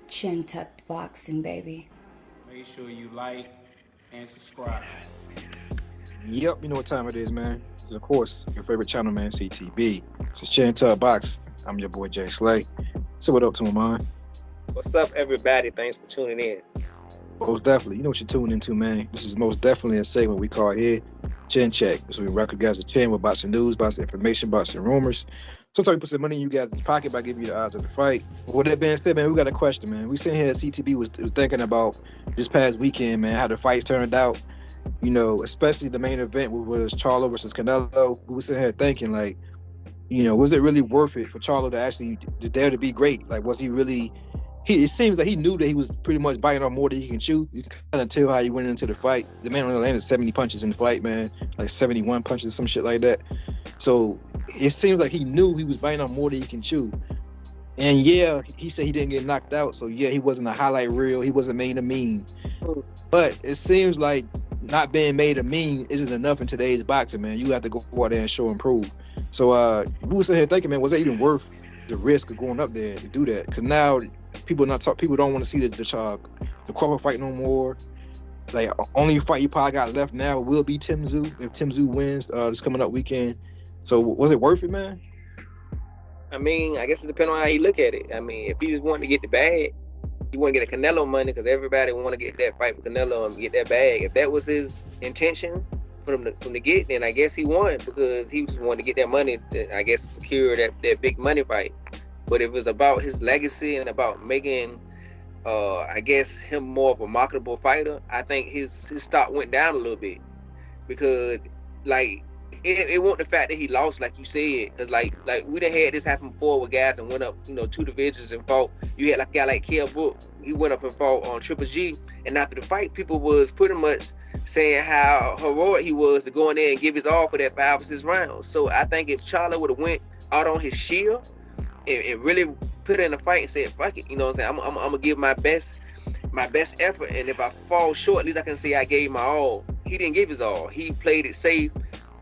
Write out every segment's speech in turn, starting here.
Chin tucked boxing, baby. Make sure you like and subscribe. Yep, you know what time it is, man. It's of course your favorite channel, man, CTB. This is Chantel Box. I'm your boy Jay Slay. So what up to him, man? What's up, everybody? Thanks for tuning in. Most definitely. You know what you're tuning into, man. This is most definitely a segment we call here Chin Check. So we recognize the chin with boxing news, boxing information, boxing rumors. Sometimes we put some money in you guys' pocket by giving you the odds of the fight. But with that being said, man, we got a question, man. We sitting here at CTB was thinking about this past weekend, man, how the fights turned out. You know, especially the main event was Charlo versus Canelo. We were sitting here thinking, like, you know, was it really worth it for Charlo to actually to dare to be great? Like, was he really? It seems like he knew that he was pretty much biting off more than he can chew. You can kind of tell how he went into the fight. The man only landed 70 punches in the fight, man, like 71 punches, some shit like that. So it seems like he knew he was biting off more than he can chew. And yeah, he said he didn't get knocked out. So yeah, he wasn't a highlight reel. He wasn't made a meme. But it seems like not being made a meme isn't enough in today's boxing, man. You have to go out there and show and prove. So we were sitting here thinking, man, was that even worth the risk of going up there to do that? Because now people don't want to see the Crawford fight no more. Like, only fight you probably got left now will be Tim Tszyu if Tim Tszyu wins this coming up weekend. So was it worth it, man? I mean, I guess it depends on how you look at it. I mean, if he just wanted to get the bag, he want to get a Canelo money because everybody want to get that fight with Canelo and get that bag. If that was his intention from the get, then I guess he won because he just wanted to get that money to, I guess, secure that big money fight. But if it was about his legacy and about making, I guess, him more of a marketable fighter, I think his stock went down a little bit because, like, it wasn't the fact that he lost, like you said, because like we done had this happen before with guys and went up, you know, 2 divisions and fought. You had like a guy like Kell Brook, he went up and fought on Triple G, and after the fight, people was pretty much saying how heroic he was to go in there and give his all for that 5 or 6 rounds. So I think if Charlo would have went out on his shield and really put in a fight and said, fuck it, you know what I'm saying, I'm gonna give my best effort, and if I fall short, at least I can say I gave my all. He didn't give his all. He played it safe,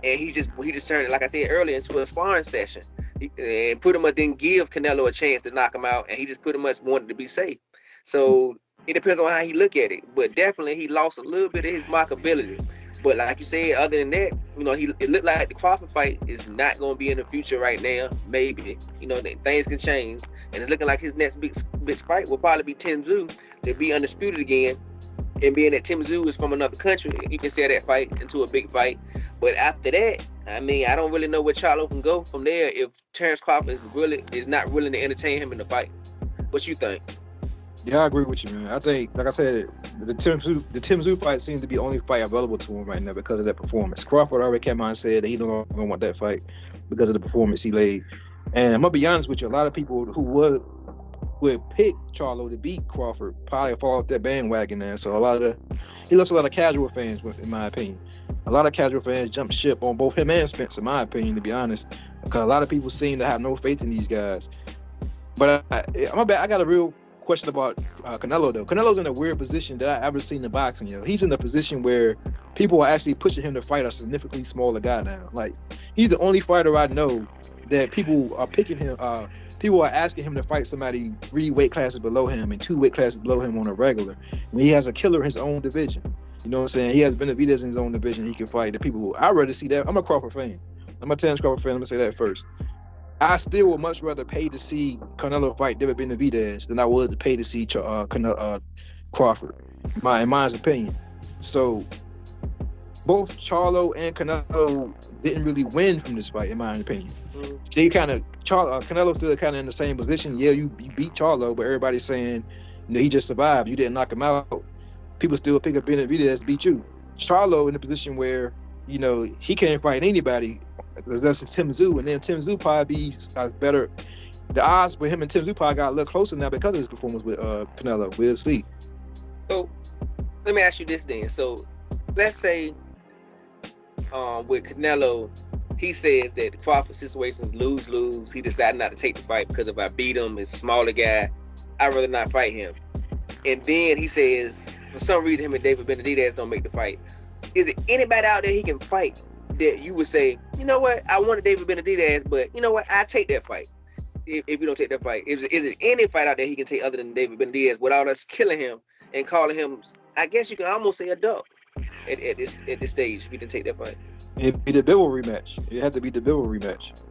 and he just turned it, like I said earlier, into a sparring session. And pretty much didn't give Canelo a chance to knock him out, and he just pretty much wanted to be safe. So it depends on how he look at it, but definitely he lost a little bit of his mockability. But like you said, other than that, you know, it looked like the Crawford fight is not going to be in the future right now. Maybe, you know, things can change, and it's looking like his next big fight will probably be Tim Tszyu to be undisputed again. And being that Tim Tszyu is from another country, you can set that fight into a big fight. But after that, I mean, I don't really know where Charlo can go from there if Terrence Crawford is not willing to entertain him in the fight. What you think? Yeah, I agree with you, man. I think, like I said, the Tim Tszyu fight seems to be the only fight available to him right now because of that performance. Crawford already came out and said that he don't want that fight because of the performance he laid. And I'm gonna be honest with you, a lot of people who would pick Charlo to beat Crawford probably fall off that bandwagon there. So he lost a lot of casual fans, in my opinion. A lot of casual fans jumped ship on both him and Spence, in my opinion, to be honest, because a lot of people seem to have no faith in these guys. But I got a real question about Canelo, though. Canelo's in a weird position that I ever seen in boxing. You know, he's in a position where people are actually pushing him to fight a significantly smaller guy now. Like, he's the only fighter I know that people are picking him. People are asking him to fight somebody 3 weight classes below him and 2 weight classes below him on a regular. And he has a killer in his own division. You know what I'm saying? He has Benavides in his own division. He can fight the people. I'd rather see that. I'm a Crawford fan. I'm a Terrence Crawford fan. I'm gonna say that first. I still would much rather pay to see Canelo fight David Benavides than I would to pay to see Crawford, in my opinion. So both Charlo and Canelo didn't really win from this fight, in my opinion. They Canelo still kind of in the same position. Yeah, you beat Charlo, but everybody's saying, you know, he just survived. You didn't knock him out. People still pick up Benavides to beat you. Charlo in a position where, you know, he can't fight anybody. That's Tim Tszyu, and then Tim Tszyu probably be better. The odds with him and Tim Tszyu probably got a little closer now because of his performance with Canelo. We'll see. So let me ask you this then. So let's say with Canelo, he says that the Crawford situation is lose-lose. He decided not to take the fight because if I beat him, it's a smaller guy, I'd rather not fight him. And then he says, for some reason, him and David Benavides don't make the fight. Is there anybody out there he can fight that you would say, you know what, I wanted David Benavides, but you know what, I take that fight? if you don't take that fight? Is it any fight out there he can take other than David Benavides without us killing him and calling him? I guess you can almost say a duck at this stage. If he didn't take that fight, It'd be the Bivol rematch. It had to be the Bivol rematch.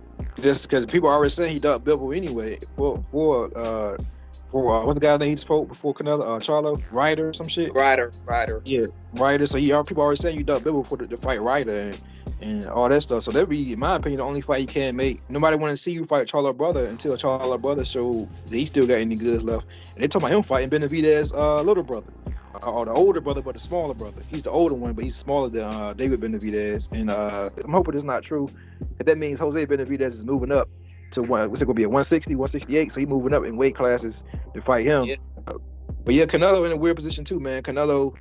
Just because people are already saying he ducked Bivol anyway for what the guy that he spoke before Canelo, Charlo, Ryder or some shit. Ryder. Yeah, Ryder. So people already saying you ducked Bivol for the fight Ryder and all that stuff. So that'd be, in my opinion, the only fight he can make. Nobody want to see you fight Charlo brother until Charlo brother showed that he still got any goods left. And they talking about him fighting Benavides' little brother. Or the older brother, but the smaller brother. He's the older one, but he's smaller than David Benavides. And I'm hoping it's not true. That means Jose Benavides is moving up to what's it going to be, a 160, 168? So he's moving up in weight classes to fight him. Yeah. But yeah, Canelo in a weird position too, man. Canelo,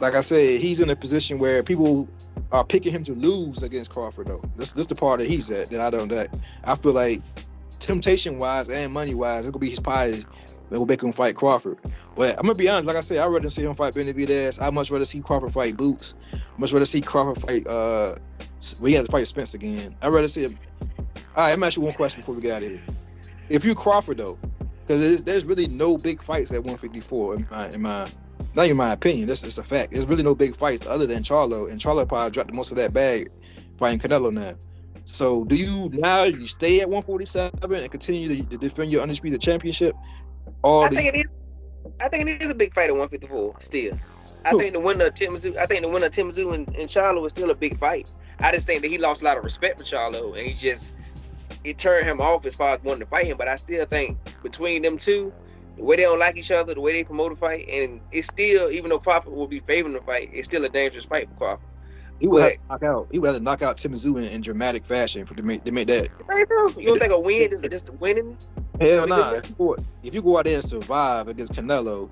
like I said, he's in a position where people are picking him to lose against Crawford, though. This the part that he's at that I feel like temptation-wise and money-wise, it's going to be his pie that will make him fight Crawford. But I'm gonna be honest, like I said, I'd rather see him fight Benavides. I'd much rather see Crawford fight Boots. Much rather see Crawford fight he has to fight Spence again. I'd rather see him. All right, I'm asking you one question before we get out of here. If you Crawford though, because there's really no big fights at 154 in my not even my opinion, that's just a fact. There's really no big fights other than Charlo, and Charlo probably dropped most of that bag fighting Canelo now. So do you stay at 147 and continue to defend your undisputed championship? I think it is a big fight at 154 still. I think the winner of Tim Tszyu and Charlo is still a big fight. I just think that he lost a lot of respect for Charlo, and it turned him off as far as wanting to fight him. But I still think between them two, the way they don't like each other, the way they promote a fight, and it's still, even though Crawford will be favoring the fight, it's still a dangerous fight for Crawford. He would have to knock out Tim Tszyu in dramatic fashion to make that. You don't think a win is just winning? Hell nah. If you go out there and survive against Canelo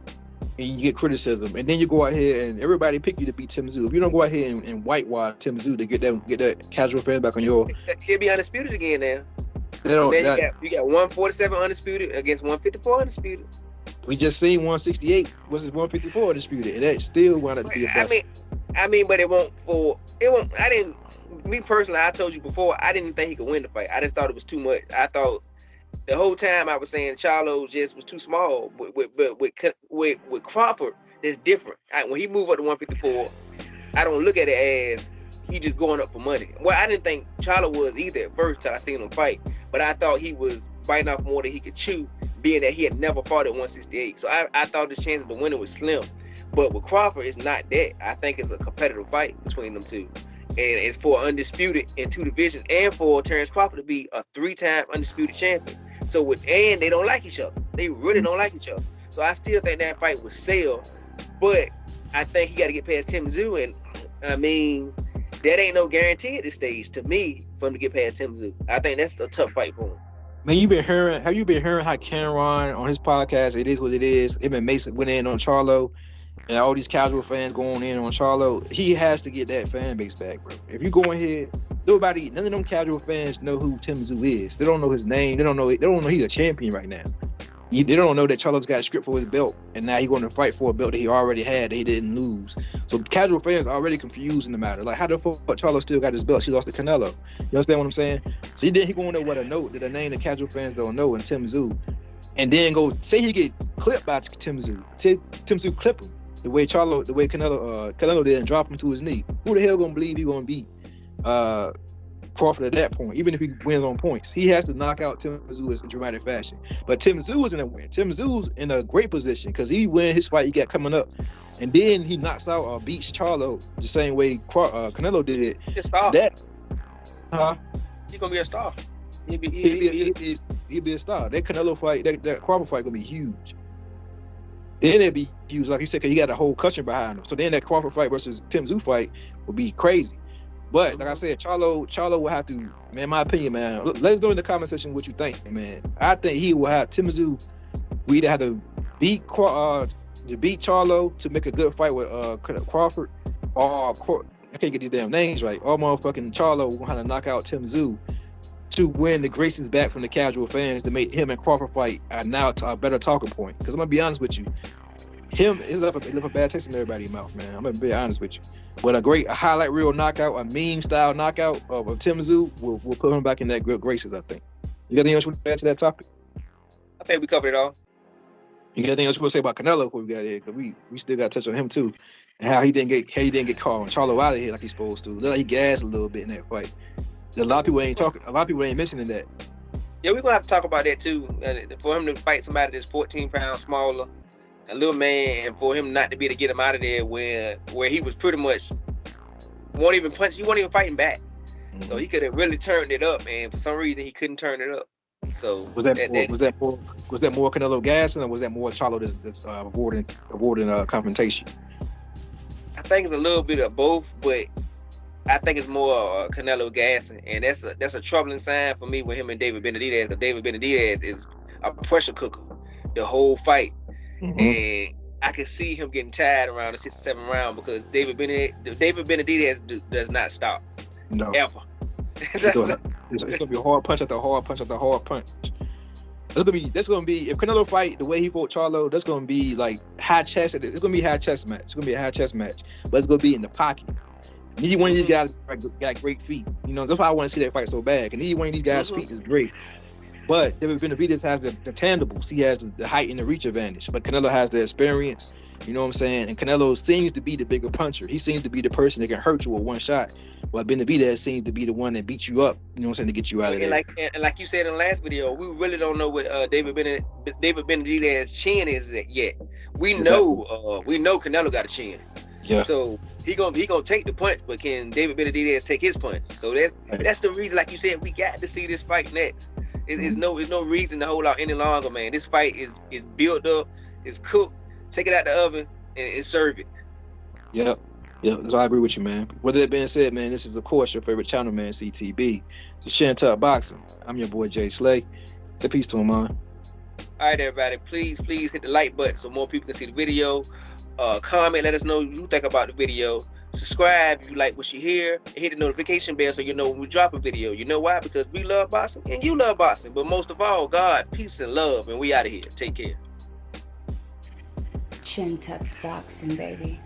and you get criticism, and then you go out here and everybody pick you to beat Tim Tszyu, if you don't go out here and whitewash Tim Tszyu to get that casual fan back on your, he'll be undisputed again now. You got 147 undisputed against 154 undisputed. We just seen 168 versus 154 undisputed, and that still wound up to be a best. But it won't. Me personally, I told you before, I didn't think he could win the fight. I just thought it was too much. I thought the whole time I was saying Charlo just was too small. But with Crawford, it's different. When he moved up to 154, I don't look at it as he just going up for money. Well, I didn't think Charlo was either at first till I seen him fight, but I thought he was biting off more than he could chew, being that he had never fought at 168. So I thought his chance of the winning was slim. But with Crawford, it's not that. I think it's a competitive fight between them two. And it's for undisputed in two divisions, and for Terrence Crawford to be a 3-time undisputed champion. And they don't like each other. They really don't like each other. So I still think that fight would sell, but I think he got to get past Tim Tszyu, and I mean, that ain't no guarantee at this stage to me for him to get past Tim Tszyu. I think that's a tough fight for him. Man, have you been hearing how Cameron on his podcast, It Is What It Is, him and Mason went in on Charlo, and all these casual fans going in on Charlo? He has to get that fan base back, bro. If you go in here, none of them casual fans know who Tim Tszyu is. They don't know his name. They don't know he's a champion right now. They don't know that Charlo's got a script for his belt, and now he's going to fight for a belt that he already had that he didn't lose. So casual fans are already confused in the matter. Like, how the fuck Charlo still got his belt? She lost to Canelo. You understand what I'm saying? So he going there with a note that a name that casual fans don't know, and Tim Tszyu, and then go say he get clipped by Tim Tszyu. Tim Tszyu clip him the way Canelo did and drop him to his knee. Who the hell gonna believe he gonna beat Crawford at that point, even if he wins on points? He has to knock out Tim Tszyu in dramatic fashion. But Tim Tszyu is in a win. Tim Tszyu's in a great position because he win his fight he got coming up, and then he knocks out or beats Charlo the same way Canelo did it. He's a star. He's gonna be a star. He'll be a star. That Canelo fight, that Crawford fight, gonna be huge. Then it'd be huge, like you said, because he got a whole cushion behind him. So then that Crawford fight versus Tim Tszyu fight would be crazy. But like I said, Charlo will have to, man, in my opinion, man, let us know in the comment section what you think, man. I think he will have Tim Tszyu. We either have to beat Charlo to make a good fight with Crawford, or I can't get these damn names right. Or motherfucking Charlo will have to knock out Tim Tszyu to win the graces back from the casual fans to make him and Crawford fight now a better talking point. Because I'm gonna be honest with you, he left a bad taste in everybody's mouth, man. I'm gonna be honest with you. But a highlight reel knockout, a meme style knockout of Tim Tszyu will put him back in that good graces, I think. You got anything else you want to add to that topic? I think we covered it all. You got anything else you want to say about Canelo before we got here? Because we still got to touch on him too, and how he didn't get caught on Charlo out of here like he's supposed to. Look like he gassed a little bit in that fight. A lot of people ain't talking. A lot of people ain't mentioning that. Yeah, we're gonna have to talk about that too. For him to fight somebody that's 14 pounds smaller, a little man, and for him not to be able to get him out of there where he was pretty much won't even punch. He wasn't even fighting back. Mm-hmm. So he could have really turned it up, and for some reason he couldn't turn it up. So was that more Canelo gassing, or was that more Charlo that's avoiding confrontation? I think it's a little bit of both, but I think it's more Canelo gassing, and that's a troubling sign for me with him and David Benavides. Because David Benavides is a pressure cooker the whole fight, and I can see him getting tired around the 6th or 7th round because David Benavides does not stop. No. Ever. It's gonna be a hard punch after hard punch after hard punch. That's gonna be if Canelo fight the way he fought Charlo, that's gonna be like high chest. It's gonna be a high chest match. It's gonna be a high chest match, but it's gonna be in the pocket. Neither one of these guys got great feet. You know, that's why I want to see that fight so bad. And neither one of these guys' feet is great. But David Benavides has the tangibles. He has the height and the reach advantage. But Canelo has the experience. You know what I'm saying? And Canelo seems to be the bigger puncher. He seems to be the person that can hurt you with one shot. While Benavides seems to be the one that beats you up, you know what I'm saying, to get you out of there. Like you said in the last video, we really don't know what David Benavides' chin is yet. We know Canelo got a chin. Yeah. So he gonna take the punch, but can David Benavides take his punch? So that's the reason, like you said, we got to see this fight next. There's no reason to hold out any longer, man. This fight is built up, it's cooked. Take it out the oven and serve it. Yep. That's why I agree with you, man. With that being said, man, this is of course your favorite channel, man, CTB. It's Shantuck Boxing. I'm your boy Jay Slay. Say peace to him, man. All right, everybody. Please hit the like button so more people can see the video. Comment, let us know what you think about the video. Subscribe if you like what you hear, and hit the notification bell so you know when we drop a video. You know why? Because we love boxing and you love boxing. But most of all, God, peace and love, and we out of here. Take care. Chin tuck boxing, baby.